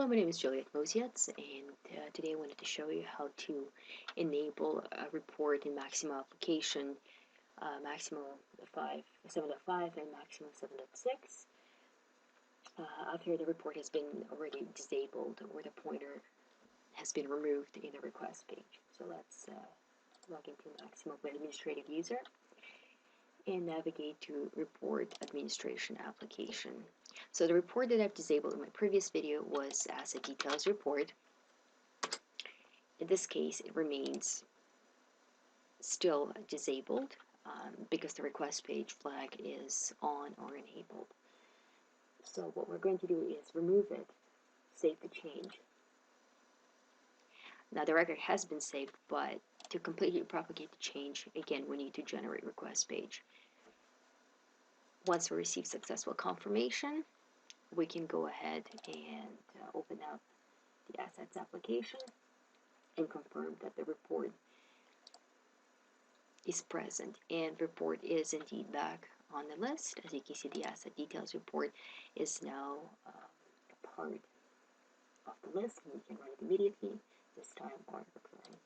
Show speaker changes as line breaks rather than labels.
Hello, my name is Juliet Mosiadz, and today I wanted to show you how to enable a report in Maximo application, Maximo 7.5 and Maximo 7.6, after the report has been already disabled or the pointer has been removed in the request page. So let's log into Maximo Administrative User and navigate to Report Administration Application. So the report that I've disabled in my previous video was Asset Details Report. In this case, it remains still disabled because the request page flag is on or enabled. So what we're going to do is remove it, save the change. Now the record has been saved, but to completely propagate the change, again, we need to generate request page. Once we receive successful confirmation, we can go ahead and open up the assets application and confirm that the report is present, and report is indeed back on the list. As you can see, the asset details report is now a part of the list, and we can run it immediately, this time on recurring.